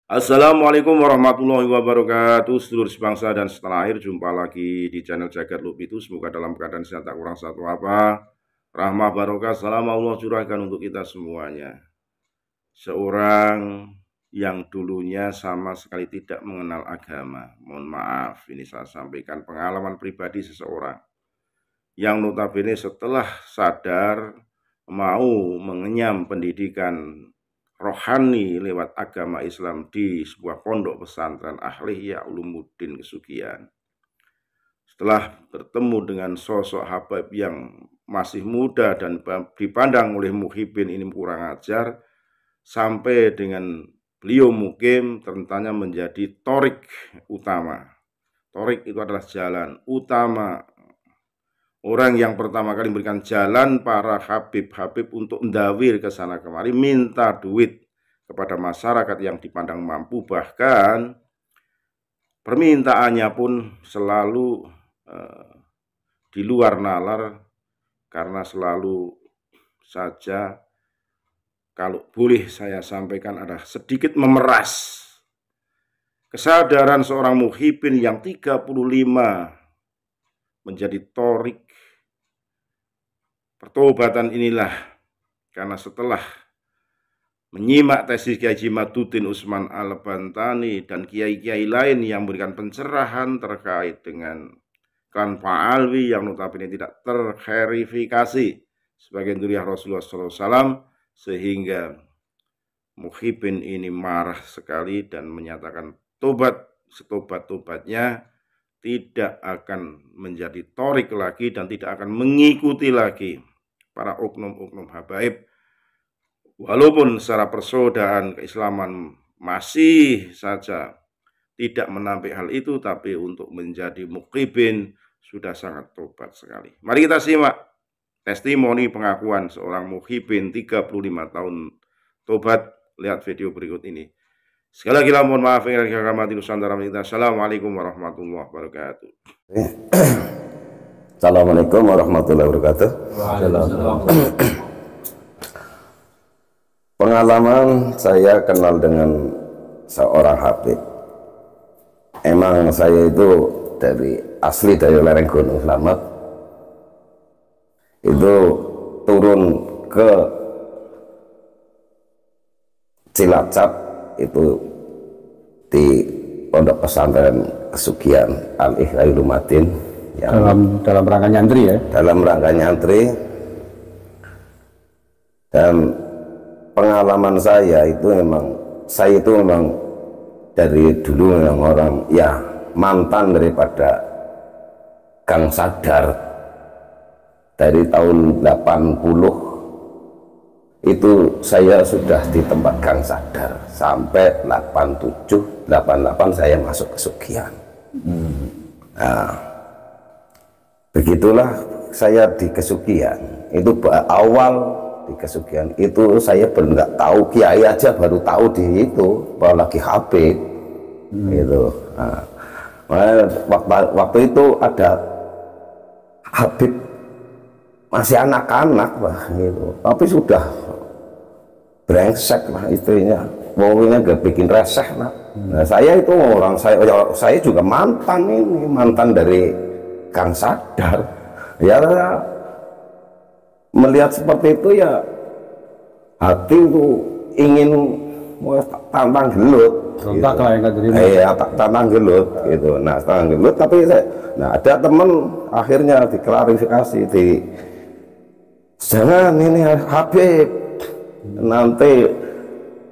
Assalamualaikum warahmatullahi wabarakatuh. Sedulur sebangsa dan setanah air, jumpa lagi di channel Jagat Lupitu. Semoga dalam keadaan sehat tak kurang satu apa. Rahmah barokah salam Allah curahkan untuk kita semuanya. Seorang yang dulunya sama sekali tidak mengenal agama, mohon maaf, ini saya sampaikan pengalaman pribadi seseorang yang notabene setelah sadar mau mengenyam pendidikan rohani lewat agama Islam di sebuah pondok pesantren Ahliyah Ulumuddin Kesugihan. Setelah bertemu dengan sosok Habib yang masih muda dan dipandang oleh Muhyiddin ini kurang ajar, sampai dengan beliau mukim ternyata menjadi torik utama. Torik itu adalah jalan utama. Orang yang pertama kali memberikan jalan para habib-habib untuk mendawir ke sana kemari, minta duit kepada masyarakat yang dipandang mampu, bahkan permintaannya pun selalu di luar nalar, karena selalu saja, kalau boleh saya sampaikan, ada sedikit memeras kesadaran seorang Muhyiddin yang 35 menjadi torik. Pertobatan inilah karena setelah menyimak tesis Kiai Jimaduddin Utsman Al-Bantani dan kiai-kiai lain yang memberikan pencerahan terkait dengan klan Pa'alwi yang notabene tidak terverifikasi sebagai dzurriyyah Rasulullah SAW, sehingga Muhyiddin ini marah sekali dan menyatakan tobat setobat-tobatnya, tidak akan menjadi torik lagi dan tidak akan mengikuti lagi para oknum-oknum habaib, walaupun secara persaudaraan keislaman masih saja tidak menampik hal itu, tapi untuk menjadi muqibin sudah sangat tobat sekali. Mari kita simak testimoni pengakuan seorang Muhyiddin 35 tahun tobat. Lihat video berikut ini. Sekali lagi mohon maaf yang dirahmati Nusantara kita. Assalamualaikum warahmatullahi wabarakatuh. Assalamualaikum warahmatullahi wabarakatuh. Pengalaman saya kenal dengan seorang habib. Emang saya itu asli dari lereng Gunung Slamet. Itu turun ke Cilacap itu di pondok pesantren Kesugihan Al-Ihya Ulumuddin dalam rangka nyantri ya? Dalam rangka nyantri. Dan pengalaman saya itu memang dari dulu memang orang ya mantan daripada Gang Sadar. Dari tahun 80 itu saya sudah di tempat Gang Sadar sampai 87, 88 saya masuk Kesugihan. Nah, begitulah saya di Kesugihan. Itu awal di Kesugihan itu saya belum nggak tahu, kiai aja baru tahu di itu bahwa lagi habib gitu. Nah, waktu itu ada habib masih anak-anak lah gitu, tapi sudah brengsek lah istrinya, pokoknya gak bikin reseh lah. Nah, saya itu saya juga mantan dari Gang Sadar. Ya melihat seperti itu ya hati itu ingin tantang gelut. Contak gitu. lah yang gak terima. Iya, tantang gelut gitu. Nah, tantang gelut, tapi ada teman akhirnya diklarifikasi jangan, ini Habib, nanti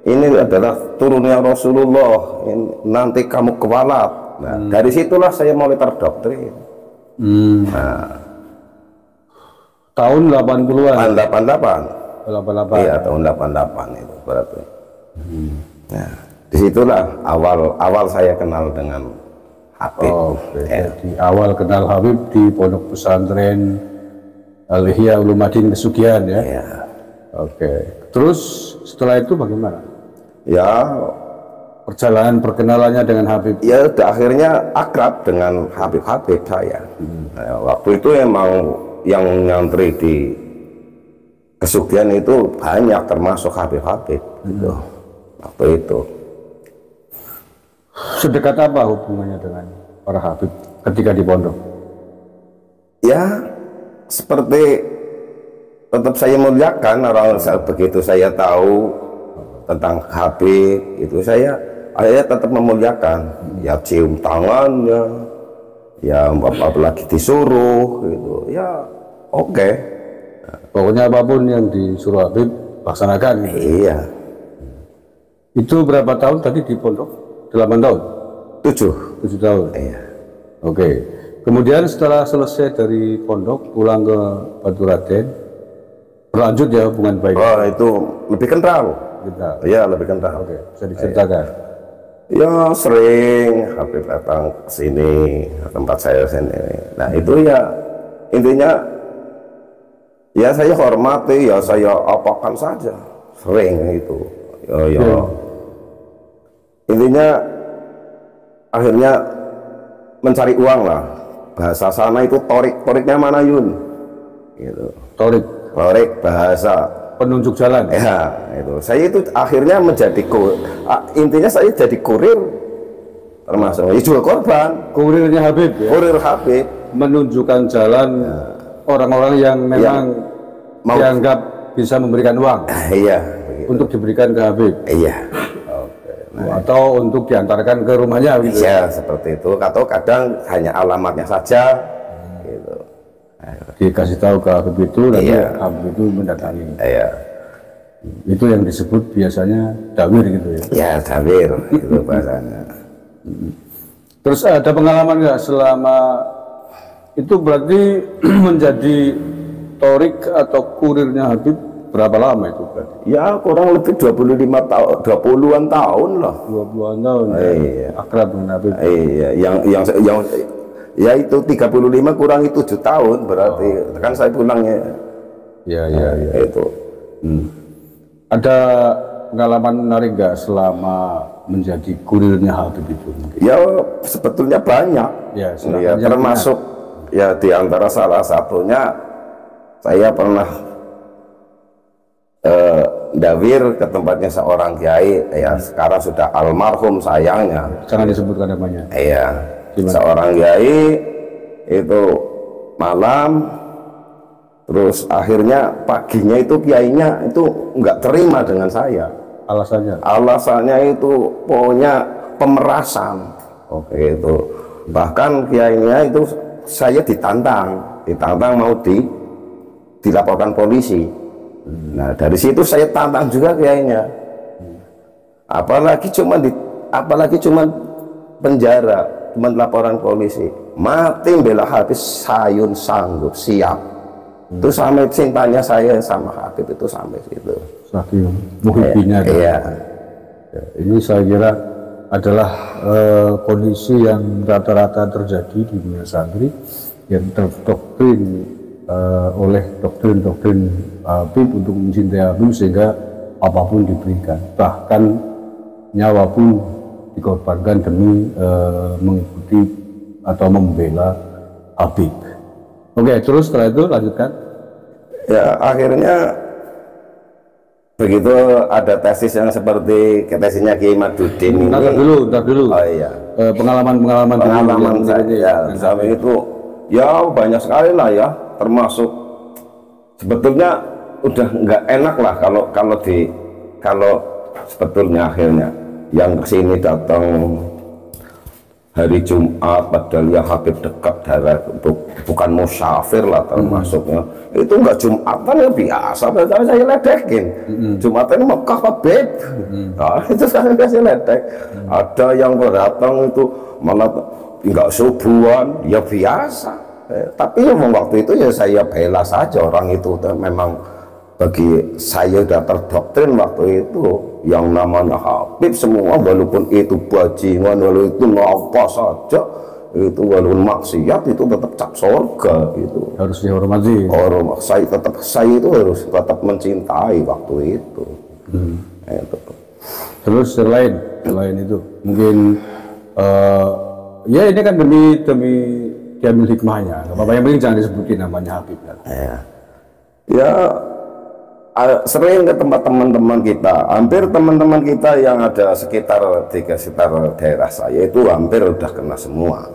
ini adalah turunnya Rasulullah, nanti kamu kewalat. Nah, dari situlah saya mulai terdoktrin. Nah, tahun 80-an? 88. 88. Iya, tahun 88 itu berarti. Nah, disitulah awal saya kenal dengan Habib. Jadi awal kenal Habib di pondok pesantren Al-Ihya Ulumuddin Kesugihan ya? Ya. Oke. Terus setelah itu bagaimana? Ya, perjalanan perkenalannya dengan Habib? Ya, akhirnya akrab dengan Habib-Habib saya. Nah, waktu itu emang yang nyantri di Kesugihan itu banyak, termasuk Habib-Habib gitu. Waktu itu Sedekat apa hubungannya dengan para Habib ketika di pondok? Ya seperti tetap saya muliakan orang. Begitu saya tahu tentang Habib itu saya tetap memuliakan, ya cium tangannya, ya apalagi disuruh gitu, ya oke. Pokoknya apapun yang disuruh Habib laksanakan gitu. Iya. Itu berapa tahun tadi di pondok? 8 tahun? 7 tahun? Iya. Oke. Kemudian setelah selesai dari pondok pulang ke Baturaden, berlanjut ya hubungan baik? Oh itu lebih kental. Iya lebih kental. Oke, bisa diceritakan? Ya sering Habib datang ke sini, ke tempat saya sini. Nah itu ya intinya ya saya hormati, ya saya apakan saja, sering itu. Ya. Intinya akhirnya mencari uang lah. Bahasa sana itu toriknya mana Yun? Gitu. Torik bahasa penunjuk jalan. Ya itu. Saya itu akhirnya menjadi intinya saya jadi kurir, termasuk ya juga korban. Kurirnya Habib ya? Kurir Habib. Menunjukkan jalan orang-orang yang memang dianggap bisa memberikan uang. Iya. Untuk diberikan ke Habib. Iya. Atau untuk diantarkan ke rumahnya gitu. Ya seperti itu, atau kadang hanya alamatnya saja gitu. Dikasih tahu ke Habib itu, lalu Habib itu mendatangi. Iya. Itu yang disebut biasanya dawir gitu ya. Ya dawir itu bahasanya. Terus ada pengalaman nggak selama itu, berarti menjadi torik atau kurirnya Habib berapa lama itu berarti? Ya kurang lebih 25 tahun, 20-an tahun lah. 20-an tahun. Iya. Akrab dengan Habib. Iya, yang ya itu 35 kurangi 7 tahun berarti kan saya pulangnya. Ya. Itu. Ada pengalaman menarik nggak selama menjadi kurirnya Habib itu? Ya sebetulnya banyak. Ya, termasuk ya di antara salah satunya saya pernah dawir ke tempatnya seorang kiai, ya sekarang sudah almarhum sayangnya. Jangan disebutkan namanya. Iya. Seorang kiai itu malam, terus akhirnya paginya itu kiainya itu nggak terima dengan saya. Alasannya itu pokoknya pemerasan. Oke itu. Bahkan kiainya itu saya ditantang mau dilaporkan polisi. Nah dari situ saya tantang juga kiainya. Apalagi cuma penjara, cuma laporan polisi. Mati bela Habib sayun sanggup siap. Itu sampai cintanya saya sama Habib itu sampai situ. Saking muhibbinya. Iya. Ini saya kira adalah kondisi yang rata-rata terjadi di dunia santri yang terdoktrin oleh doktrin Habib untuk mencintai Habib sehingga apapun diberikan, bahkan nyawa pun dikorbankan demi mengikuti atau membela Habib. Oke, terus setelah itu lanjutkan. Ya akhirnya begitu ada tesis yang seperti tesisnya Kiai Maduddin ini. Ntar dulu. Oh iya. Pengalaman saya sampai itu ya banyak sekali lah ya, termasuk sebetulnya udah nggak enak lah kalau sebetulnya akhirnya yang kesini datang hari Jumat padahal ya Habib dekat daerah bukan musafir lah termasuknya. Itu nggak Jumatan ya biasa, saya ledekin. Jumatan Mekah Habib. Nah, itu saya ledek. Ada yang datang itu malah nggak subuhan, ya biasa. Tapi ya waktu itu ya saya bela saja orang itu. Memang bagi saya sudah terdoktrin waktu itu yang namanya Habib semua, walaupun itu bajingan, walaupun itu apa saja, itu walaupun maksiat itu tetap cap surga gitu. Harus dihormati. Saya itu harus tetap mencintai waktu itu. Itu. Terus selain itu mungkin ya ini kan demi diambil hikmahnya. Nggak apa-apa, yang penting jangan disebutin namanya Habib kan. Ya sering ke tempat teman-teman kita, hampir teman-teman kita yang ada di sekitar daerah saya itu hampir udah kena semua.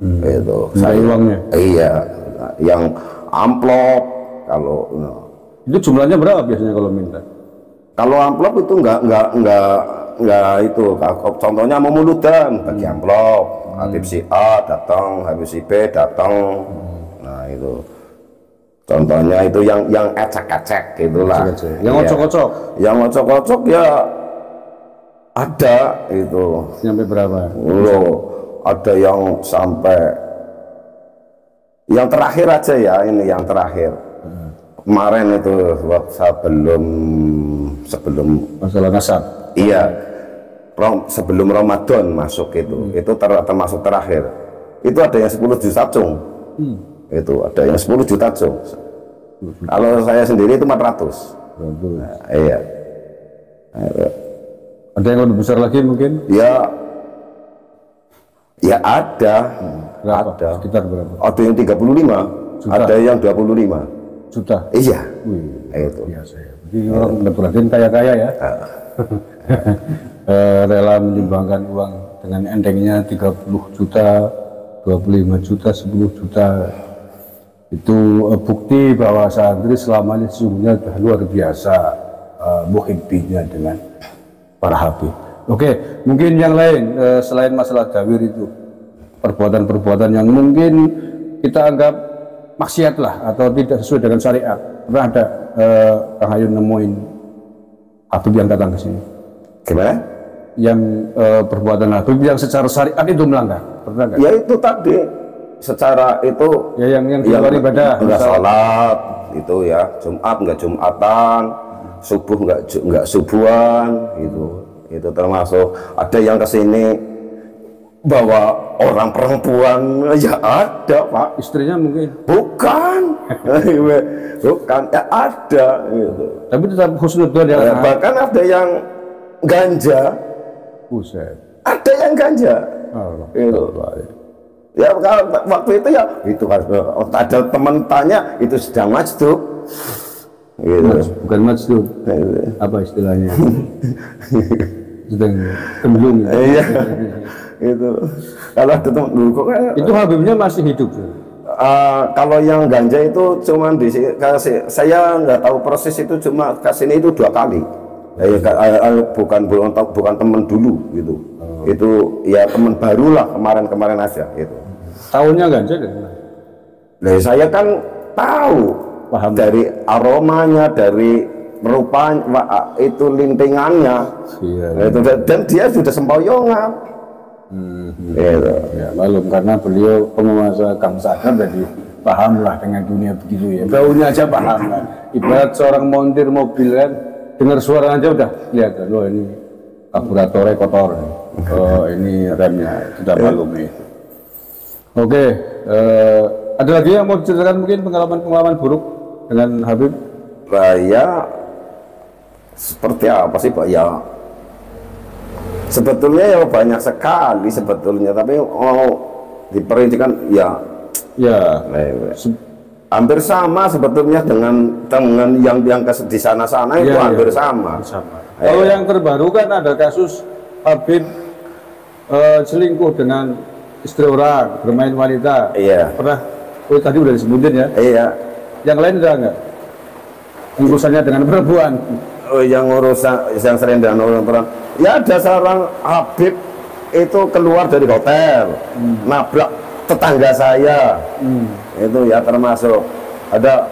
Itu saya uangnya. Iya, yang amplop kalau itu jumlahnya berapa biasanya kalau minta? kalau amplop itu enggak itu. Contohnya mau muludan bagi amplop, Habib si A datang, Habib si B datang. Nah itu contohnya itu yang ecek-ecek gitulah. Yang ocok-ocok. Yang ocok-ocok ya ada itu. Sampai berapa? Loh, ada yang sampai yang terakhir aja ya, ini yang terakhir. Kemarin itu sebelum masalah nasab. Iya. Sebelum Ramadan masuk itu termasuk terakhir. Itu ada yang 10 juta cung. Itu ada yang 10 juta cung. Kalau saya sendiri itu 400. Nah, iya. Ada yang lebih besar lagi mungkin? Ya ada. Berapa? Ada. Sekitar berapa? Ada yang 35, juta. ada yang 25 juta. Iya. Itu. Biasa ya. Jadi orang berarti kaya-kaya ya. Rela menyumbangkan uang dengan entengnya 30 juta, 25 juta, 10 juta. Itu bukti bahwa santri selama ini sesungguhnya sudah luar biasa muhibbinya dengan para habib. Oke, mungkin yang lain selain masalah dawir itu, perbuatan-perbuatan yang mungkin kita anggap maksiat lah atau tidak sesuai dengan syariat. Pernah ada Kang Hayun nemuin habib yang datang ke sini? Gimana? Yang perbuatan habib yang secara syariat itu melanggar, pernah nggak? Ya itu tadi, secara itu ya yang di luar ibadah, enggak sholat itu ya, Jumat enggak Jumatan, subuh enggak subuhan gitu. Itu termasuk ada yang kesini bawa orang perempuan, ya ada Pak. Istrinya mungkin? Bukan, bukan, ya ada gitu. Tapi tetap husnudzon ya. Bahkan ada yang ganja. Buset. Ada yang ganja. Allah. Gitu. Ya waktu itu ya itu kan ada teman tanya itu sedang majdub. Gitu. Bukan majdub. Apa istilahnya? Sedang gemblung. Iya. Itu kalau ada teman dulu kok itu habibnya masih hidup. Kalau yang ganja itu cuman saya nggak tahu proses itu, cuma kasih itu 2 kali. Bukan teman dulu gitu. Itu ya teman baru lah, kemarin aja gitu. Tahunnya ganja kan? Nah, saya kan tahu paham dari aromanya, dari rupanya, itu lintingannya. Iya. Itu, dan dia sudah sempoyongan. Gitu. Ya, malum karena beliau penguasa Kang Sadar, jadi paham lah dengan dunia begitu ya. Baunya aja paham lah. Ibarat seorang montir mobil kan, dengar suara aja udah kelihatan, loh ini karburatornya kotor, oh ini remnya, sudah malum nih. Oke, ada lagi yang mau diceritakan mungkin pengalaman-pengalaman buruk dengan Habib? Ya seperti apa sih Pak ya? Sebetulnya ya banyak sekali sebetulnya, tapi diperincikan ya hampir sama sebetulnya dengan yang di sana-sana itu hampir sama. Kalau yang terbaru kan ada kasus Habib selingkuh dengan istri orang, bermain wanita. Iya. Pernah? Oh tadi udah disebutin ya. Iya. Yang lain ada nggak? Urusannya dengan perempuan? Oh, yang urusan yang sering dengan orang. Ya ada seorang Habib itu keluar dari hotel, nabrak tetangga saya. Itu ya termasuk ada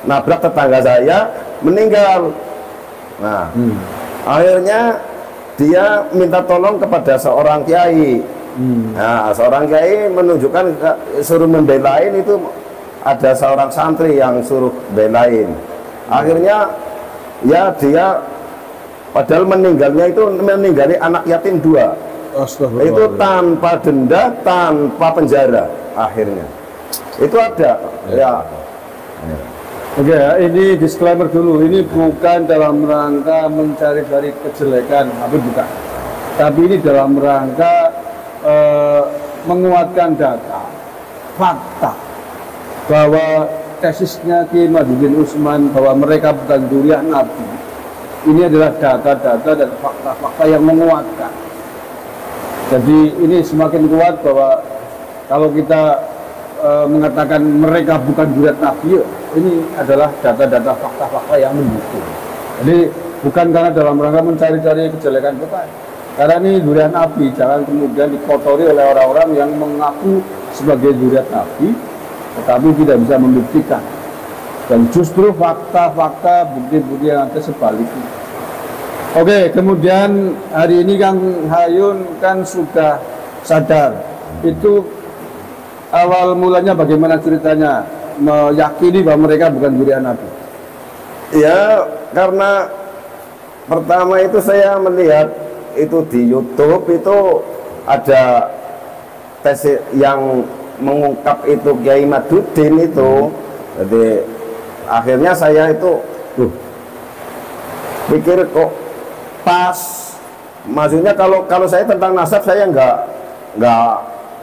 nabrak tetangga saya, meninggal. Nah, akhirnya dia minta tolong kepada seorang kiai. Nah, seorang kiai menunjukkan suruh membelain, itu ada seorang santri yang suruh belain. Akhirnya ya dia padahal meninggalnya itu meninggali anak yatim 2. Itu tanpa denda, tanpa penjara akhirnya. Itu ada ya. Oke ya, ini disclaimer dulu, ini bukan dalam rangka mencari-cari kejelekan, tapi bukan. Tapi ini dalam rangka menguatkan data, fakta bahwa tesisnya Kiai Madudin Usman bahwa mereka bukan dzurriyyah Nabi, ini adalah data-data dan fakta-fakta yang menguatkan. Jadi ini semakin kuat bahwa kalau kita mengatakan mereka bukan dzurriyyah Nabi, ini adalah data-data fakta-fakta yang mendukung. Jadi bukan karena dalam rangka mencari-cari kejelekan kita, karena ini dzurriyyah Nabi, jangan kemudian dikotori oleh orang-orang yang mengaku sebagai dzurriyyah Nabi tetapi tidak bisa membuktikan, dan justru fakta-fakta, bukti-bukti yang ada sebaliknya. Oke, kemudian hari ini Kang Hayun kan sudah sadar. Itu awal mulanya bagaimana ceritanya meyakini bahwa mereka bukan dzurriyyah Nabi? Ya, karena pertama itu saya melihat itu di YouTube itu ada tes yang mengungkap itu Kiai Madudin itu. Jadi akhirnya saya itu pikir kok pas, maksudnya kalau saya tentang nasab saya nggak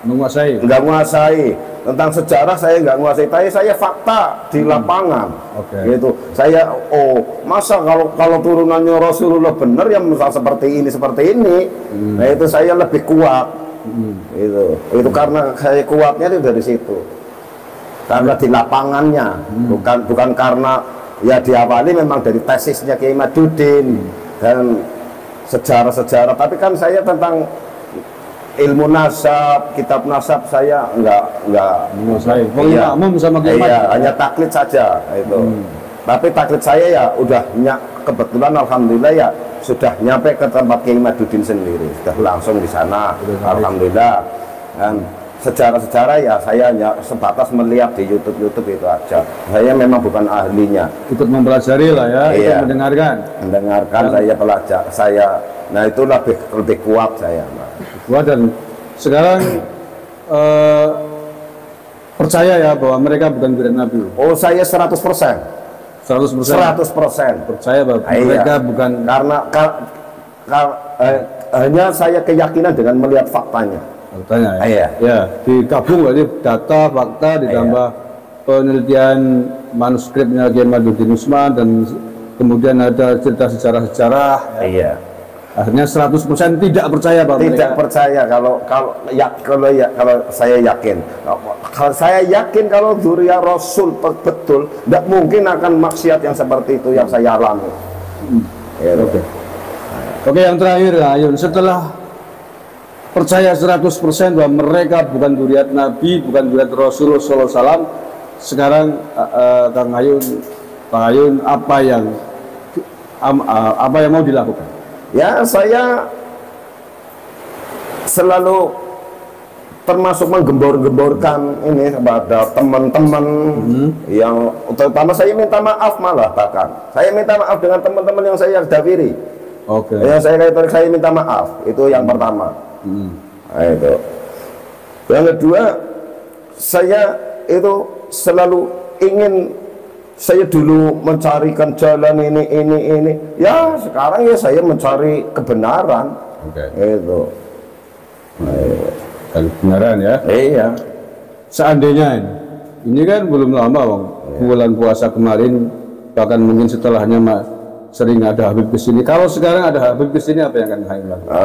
menguasai, tentang sejarah saya nggak menguasai, tapi saya fakta di lapangan. Gitu. Saya masa kalau turunannya Rasulullah benar ya misal seperti ini. Nah itu saya lebih kuat. Itu karena saya kuatnya itu dari situ, karena di lapangannya, bukan karena ya diawali memang dari tesisnya Kiai Madudin dan sejarah-sejarah, tapi kan saya tentang ilmu nasab, kitab nasab saya enggak menguasai. Umum sama Kiai Madudin. Hanya taklid saja itu. Tapi taklid saya ya udah kebetulan alhamdulillah ya sudah nyampe ke tempat Kiai Madudin sendiri, sudah langsung di sana. Alhamdulillah. Dan sejarah-sejarah ya saya hanya sebatas melihat di YouTube itu aja. Saya memang bukan ahlinya. Ikut mempelajari lah ya, ikut mendengarkan. Saya pelajar. Nah itu lebih kuat saya. Kuat, dan sekarang percaya ya bahwa mereka bukan dzurriyyah Nabi. Oh, saya 100%. 100% percaya bahwa mereka bukan, karena hanya saya keyakinan dengan melihat faktanya ya digabung berarti data, fakta ditambah penelitian manuskripnya Kiai Madudin Usman, dan kemudian ada cerita sejarah-sejarah. Akhirnya 100% tidak percaya bahwa percaya kalau saya yakin. Kalau saya yakin kalau dzurriyyah Rasul betul, tidak mungkin akan maksiat yang seperti itu yang saya alami. Oke, yang terakhir Ayun, setelah percaya 100% bahwa mereka bukan dzurriyyah Nabi, bukan dzurriyyah Rasulullah SAW, sekarang Kang Ayun, apa yang mau dilakukan? Ya, saya selalu termasuk menggembor-gemborkan ini kepada teman-teman yang, terutama saya minta maaf, malah bahkan saya minta maaf dengan teman-teman yang saya dapiri. Yang saya minta maaf, itu yang pertama. Nah, itu. Yang kedua, saya itu selalu ingin, saya dulu mencarikan jalan ini. Ya sekarang ya saya mencari kebenaran. Itu. Kebenaran ya. Iya. Seandainya ini kan belum lama Bang, bulan puasa kemarin, bahkan mungkin setelahnya sering ada Habib kesini. Kalau sekarang ada Habib kesini, apa yang akan Hayun lakukan?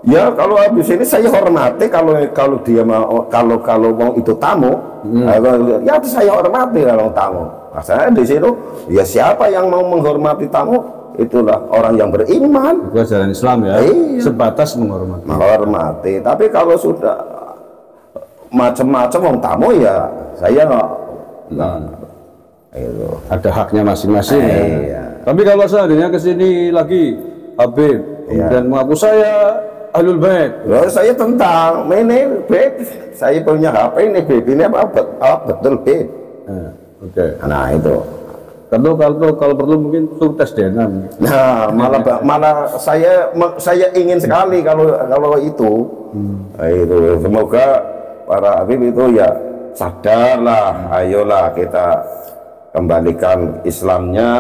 Ya kalau habis ini saya hormati, kalau dia mau, kalau mau itu tamu, ya saya hormati kalau tamu. Saya di situ, ya siapa yang mau menghormati tamu, itulah orang yang beriman. Itu ajaran Islam ya. Sebatas menghormati. Tapi kalau sudah macam-macam orang tamu ya saya nggak. Itu ada haknya masing-masing. Tapi kalau seandainya kesini lagi Habib dan mengaku saya Ahlul Bait, saya tentang ini Bait, saya punya HP ini Bait ini apa betul Bait. Nah itu. Kalau perlu mungkin suruh tes DNA. Nah malah saya ingin sekali kalau itu. Itu semoga para Habib itu ya sadarlah, ayolah kita kembalikan Islamnya.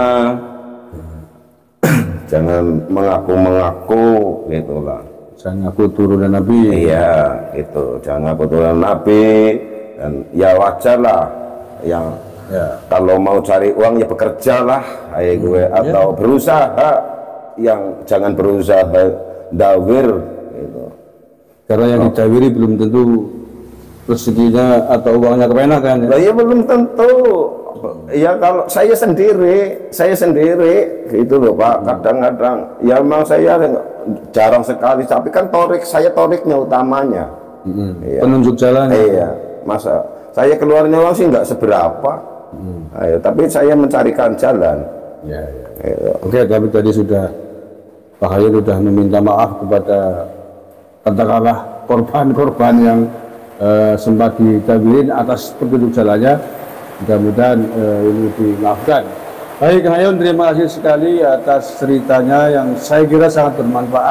Jangan mengaku gitulah. Jangan ngaku turunan Nabi. Iya, itu. Jangan ngaku turunan Nabi, dan ya wajar lah yang Ya. Kalau mau cari uang ya bekerja lah, gue atau berusaha, yang jangan berusaha dawir gitu. Karena yang didawiri belum tentu rezekinya atau uangnya kemenakan ya. Lah ya belum tentu. Ya kalau saya sendiri gitu loh Pak. Kadang-kadang ya memang saya jarang sekali, tapi kan saya toriknya utamanya. Iya. Penunjuk jalan. Iya, masa saya keluarnya uang sih nggak seberapa. Ayo, tapi saya mencarikan jalan. Ya, ya. Gitu. Oke, tapi tadi Pak Hayat sudah meminta maaf kepada katakanlah korban-korban yang sempat ditawirin atas petunjuk jalannya. Mudah-mudahan ini dimaafkan. Baik, Kang Hayat, terima kasih sekali atas ceritanya yang saya kira sangat bermanfaat.